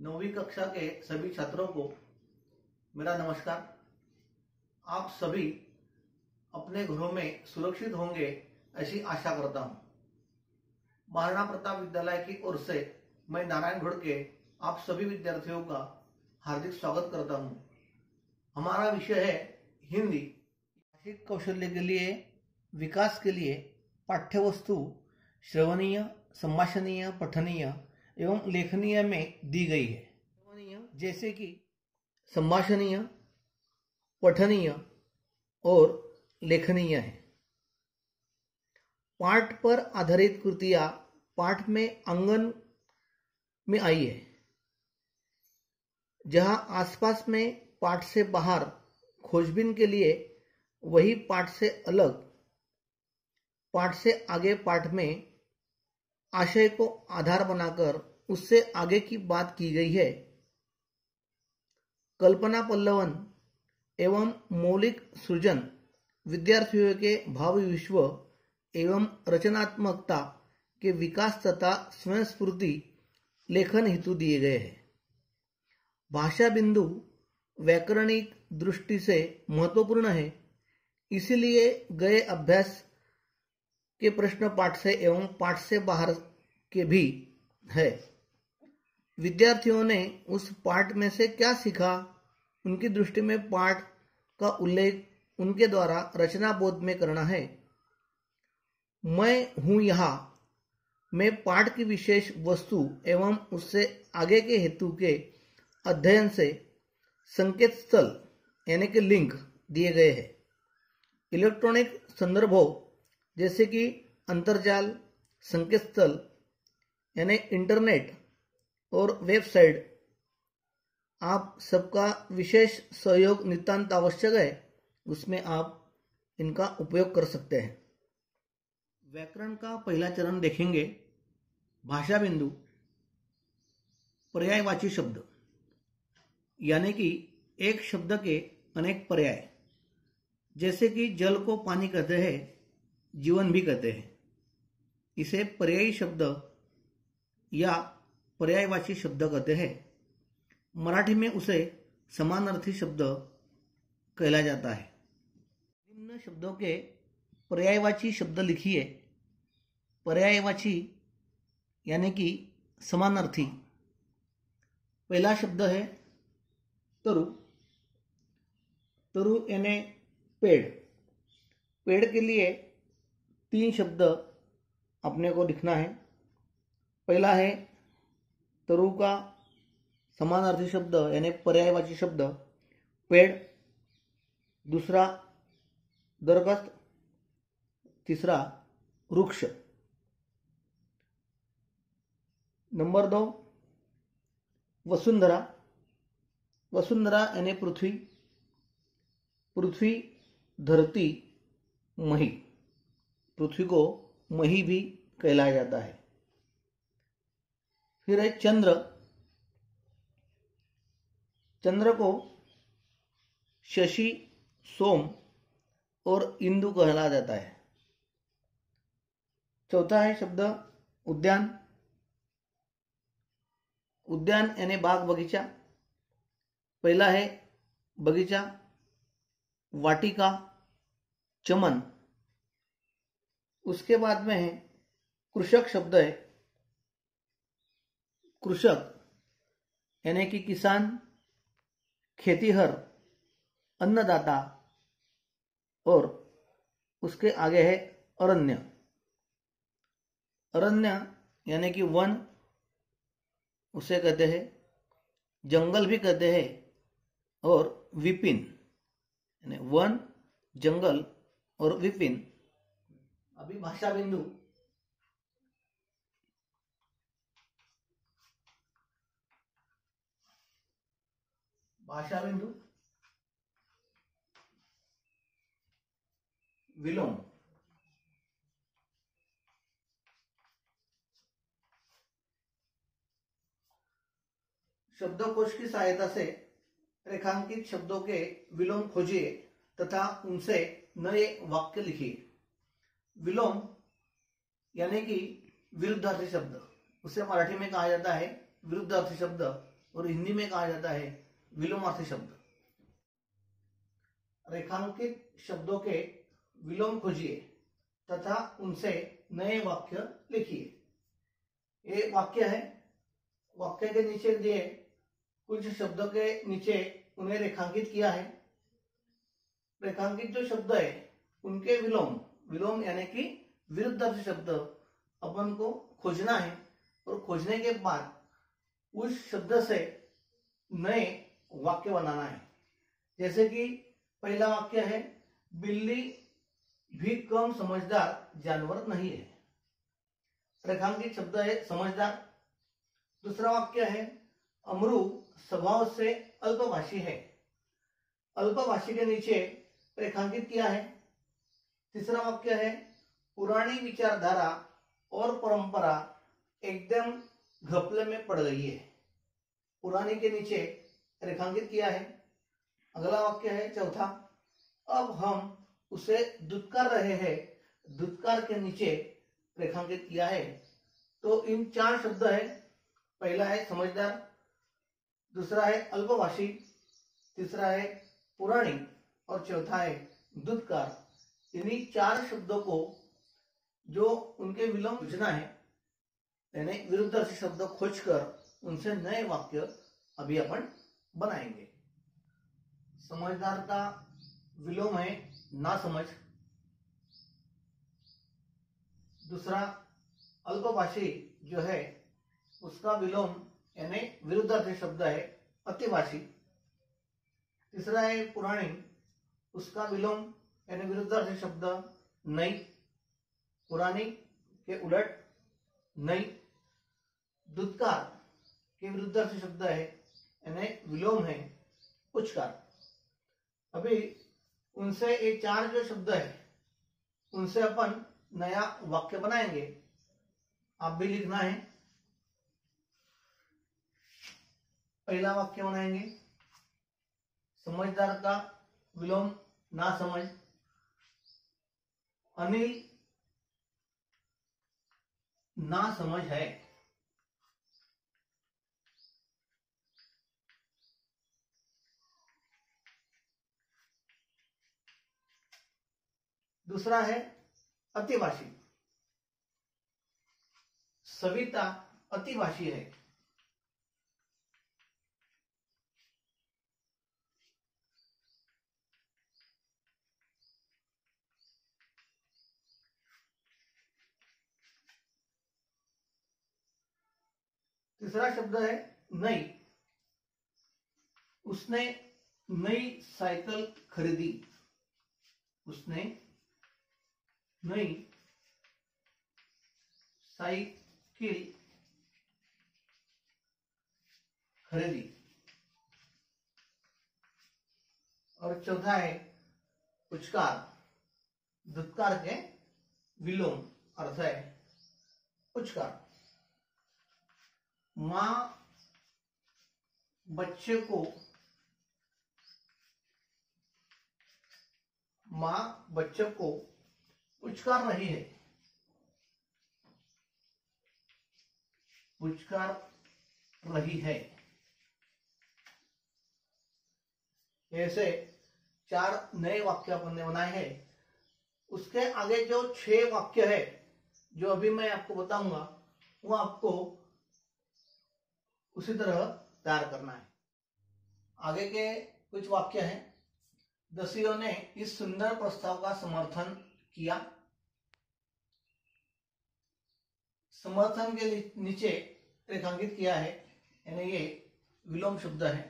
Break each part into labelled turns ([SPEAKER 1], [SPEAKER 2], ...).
[SPEAKER 1] 9वीं कक्षा के सभी छात्रों को मेरा नमस्कार। आप सभी अपने घरों में सुरक्षित होंगे ऐसी आशा करता हूं। महाराणा प्रताप विद्यालय की ओर से मैं नारायण घोड़के आप सभी विद्यार्थियों का हार्दिक स्वागत करता हूं। हमारा विषय है हिंदी। भाषिक कौशल्य के लिए विकास के लिए पाठ्यवस्तु श्रवणीय, संभाषणीय, पठनीय एवं लेखनीय में दी गई है। श्रवणीय जैसे कि संभाषणीय, पठनीय और लेखनीय है। पाठ पर आधारित कृतियां पाठ में आंगन में आई है, जहां आसपास में पाठ से बाहर खोजबीन के लिए वही पाठ से अलग, पाठ से आगे पाठ में आशय को आधार बनाकर उससे आगे की बात की गई है। कल्पना पल्लवन एवं मौलिक सृजन विद्यार्थियों के भावी विश्व एवं रचनात्मकता के विकास तथा स्वयं स्फूर्ति लेखन हेतु दिए गए हैं। भाषा बिंदु व्याकरणिक दृष्टि से महत्वपूर्ण है, इसीलिए गए अभ्यास के प्रश्न पाठ से एवं पाठ से बाहर के भी है। विद्यार्थियों ने उस पाठ में से क्या सीखा, उनकी दृष्टि में पाठ का उल्लेख उनके द्वारा रचना बोध में करना है। मैं हूं यहाँ में पाठ की विशेष वस्तु एवं उससे आगे के हेतु के अध्ययन से संकेत स्थल यानी कि लिंक दिए गए हैं। इलेक्ट्रॉनिक संदर्भों जैसे कि अंतर्जाल, संकेत स्थल यानी इंटरनेट और वेबसाइट, आप सबका विशेष सहयोग नितांत आवश्यक है, उसमें आप इनका उपयोग कर सकते हैं। व्याकरण का पहला चरण देखेंगे। भाषा बिंदु पर्यायवाची शब्द यानी कि एक शब्द के अनेक पर्याय, जैसे कि जल को पानी कहते हैं, जीवन भी कहते हैं। इसे पर्यायी शब्द या पर्यायवाची शब्द कहते हैं। मराठी में उसे समानार्थी शब्द कहला जाता है। निम्न शब्दों के पर्यायवाची शब्द लिखिए। पर्यायवाची यानी कि समानार्थी। पहला शब्द है तरु। तरु यानी पेड़। पेड़ के लिए 3 शब्द अपने को लिखना है। पहला है तरु का समानार्थी शब्द यानी पर्यायवाची शब्द पेड़। दूसरा दरख्त। तीसरा वृक्ष। नंबर 2 वसुंधरा। वसुंधरा यानी पृथ्वी। पृथ्वी, धरती, मही। पृथ्वी को मही भी कहलाया जाता है। फिर है चंद्र। चंद्र को शशि, सोम और इंदु कहला जाता है। चौथा है शब्द उद्यान। उद्यान यानी बाग बगीचा। पहला है बगीचा, वाटिका, चमन। उसके बाद में है कृषक शब्द है। कृषक यानी कि किसान, खेतीहर, अन्नदाता। और उसके आगे है अरण्य। अरण्य यानी कि वन, उसे कहते हैं, जंगल भी कहते हैं, और विपिन यानी वन, जंगल और विपिन। अभी भाषा बिंदु विलोम। शब्दकोश की सहायता से रेखांकित शब्दों के विलोम खोजिए तथा उनसे नए वाक्य लिखिए। विलोम यानी कि विरुद्धार्थी शब्द, उसे मराठी में कहा जाता है विरुद्धार्थी शब्द और हिंदी में कहा जाता है विलोमार्थी शब्द। रेखांकित शब्दों के विलोम खोजिए तथा उनसे नए वाक्य लिखिए। ये वाक्य है, वाक्य के नीचे दिए कुछ शब्दों के नीचे उन्हें रेखांकित किया है। रेखांकित जो शब्द है उनके विलोम, विलोम यानी कि विरुद्धार्थी शब्द अपन को खोजना है और खोजने के बाद उस शब्द से नए वाक्य बनाना है। जैसे कि पहला वाक्य है, बिल्ली भी कम समझदार जानवर नहीं है। रेखांकित शब्द है समझदार। दूसरा वाक्य है, अमरू स्वभाव से अल्पभाषी है। अल्पभाषी के नीचे रेखांकित किया है। तीसरा वाक्य है, पुरानी विचारधारा और परंपरा एकदम घपले में पड़ गई है। पुरानी के नीचे रेखांकित किया है। अगला वाक्य है चौथा, अब हम उसे दुत्कार रहे हैं। दुत्कार के नीचे रेखांकित किया है। तो इन चार शब्द है, पहला है समझदार, दूसरा है अल्पभाषी, तीसरा है पुरानी और चौथा है दुत्कार। इन्हीं चार शब्दों को जो उनके विलोम खोजना है यानी विरुद्धार्थी शब्द खोजकर उनसे नए वाक्य अभी अपन बनाएंगे। समझदार का विलोम है ना समझ। दूसरा अल्पभाषी जो है उसका विलोम यानी विरुद्धार्थी शब्द है अतिभाषी। तीसरा है पुराणी, उसका विलोम यानी विरुद्धार्थी शब्द नई। पुरानी के उलट नई। दुत्कार के विरुद्धार्थी शब्द है यानी विलोम है उच्चकार। अभी उनसे ये चार जो शब्द है उनसे अपन नया वाक्य बनाएंगे। आप भी लिखना है। पहला वाक्य बनाएंगे, समझदार का विलोम ना समझ। अनिल ना समझ है। दूसरा है अतिभाषी। सविता अतिभाषी है। तीसरा शब्द है नई। उसने नई साइकिल खरीदी। उसने नई साइकिल खरीदी। और चौथा है उच्चकार। दुत्कार के विलोम अर्थ है उच्चकार। मां बच्चे को उच्चकार रही है। उच्चकार रही है। ऐसे चार नए वाक्य अपन ने बनाए हैं। उसके आगे जो 6 वाक्य है जो अभी मैं आपको बताऊंगा वो आपको उसी तरह तैयार करना है। आगे के कुछ वाक्य हैं। दसियों ने इस सुंदर प्रस्ताव का समर्थन किया। समर्थन के नीचे रेखांकित किया है यानी ये विलोम शब्द है।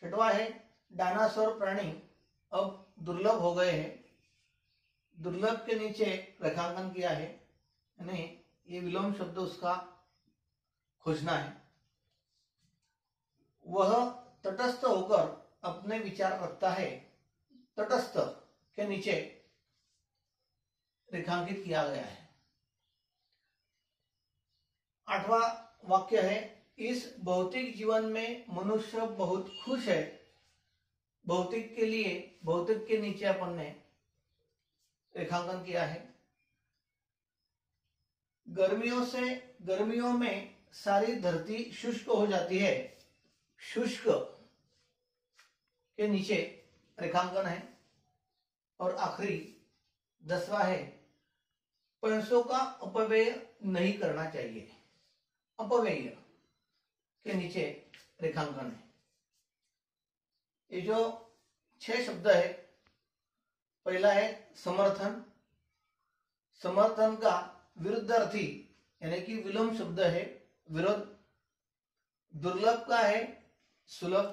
[SPEAKER 1] छठवा है डायनासोर प्राणी अब दुर्लभ हो गए हैं। दुर्लभ के नीचे रेखांकन किया है यानी ये विलोम शब्द उसका खोजना है। वह तटस्थ होकर अपने विचार रखता है। तटस्थ के नीचे रेखांकित किया गया है। 8वां वाक्य है इस भौतिक जीवन में मनुष्य बहुत खुश है। भौतिक के लिए भौतिक के नीचे अपन ने गर्मियों में सारी धरती शुष्क हो जाती है, शुष्क के नीचे रेखांकन है। और आखिरी 10वां है, पैसों का अपव्यय नहीं करना चाहिए। अपव्यय के नीचे रेखांकन है। ये जो 6 शब्द है, पहला है समर्थन। समर्थन का विरुद्धार्थी यानी कि विलोम शब्द है विरोध। दुर्लभ का है सुलभ।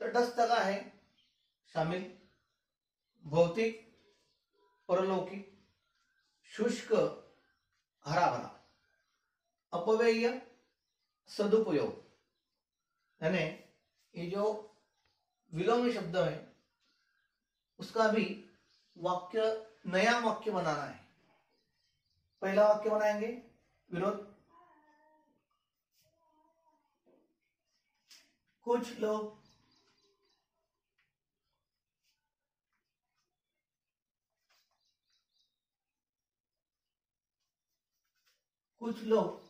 [SPEAKER 1] तटस्थ का है शामिल। भौतिक परलौकिक। शुष्क हरा भरा। अपव्यय सदुपयोग। यानी ये जो विलोम शब्द है उसका भी वाक्य, नया वाक्य बनाना है। पहला वाक्य बनाएंगे विरोध। कुछ लोग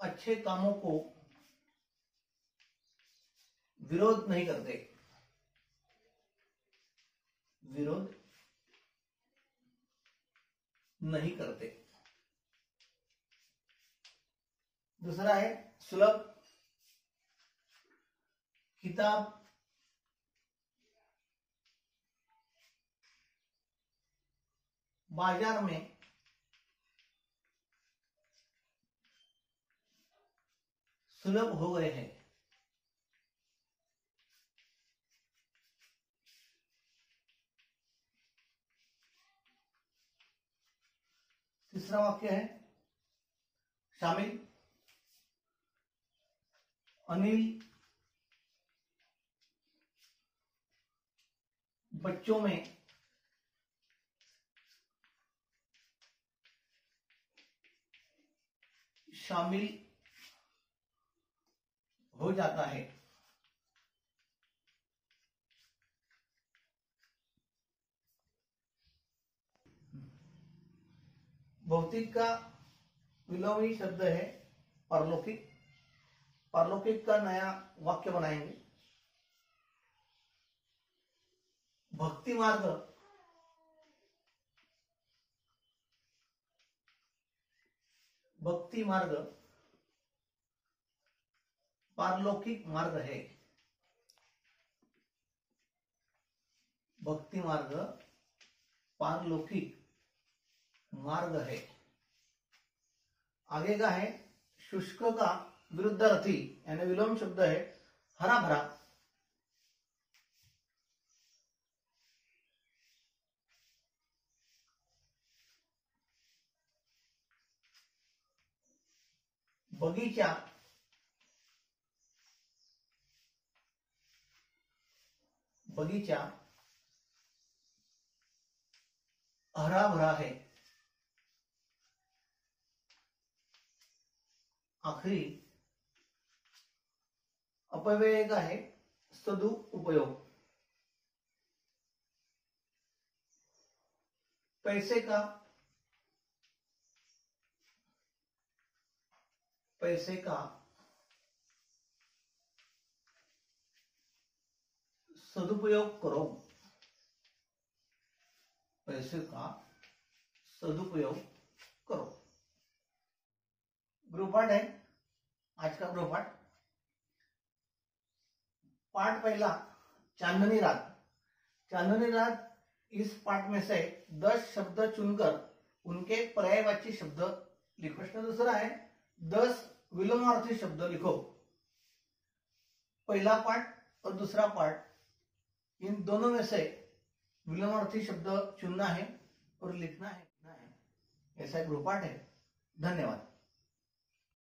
[SPEAKER 1] अच्छे कामों को विरोध नहीं करते। विरोध नहीं करते। दूसरा है सुलभ। किताब बाजार में सुलभ हो गए हैं। तीसरा वाक्य है शामिल। अनिल बच्चों में शामिल हो जाता है। भौतिक का विलोमी शब्द है परलौकिक। परलौकिक का नया वाक्य बनाएंगे। भक्ति मार्ग पारलौकिक मार्ग है। भक्ति मार्ग पारलौकिक मार्ग है। आगे का है शुष्क का विरुद्धार्थी यानी विलोम शब्द है हरा भरा। बगीचा हरा भरा है। आखिरी अपव्यय का है सदुपयोग। पैसे का सदुपयोग करो। पैसे का सदुपयोग करो। गृहपाठ है आज का। गृहपाठ पाठ पहला चांदनी रात। चांदनी रात इस पाठ में से 10 शब्द चुनकर उनके पर्यायवाची शब्द लिखो। प्रश्न दूसरा है 10 विलोमार्थी शब्द लिखो। पहला पाठ और दूसरा पाठ इन दोनों में से विलोमार्थी शब्द चुनना है और लिखना है। ऐसा गृहपाठ है। धन्यवाद।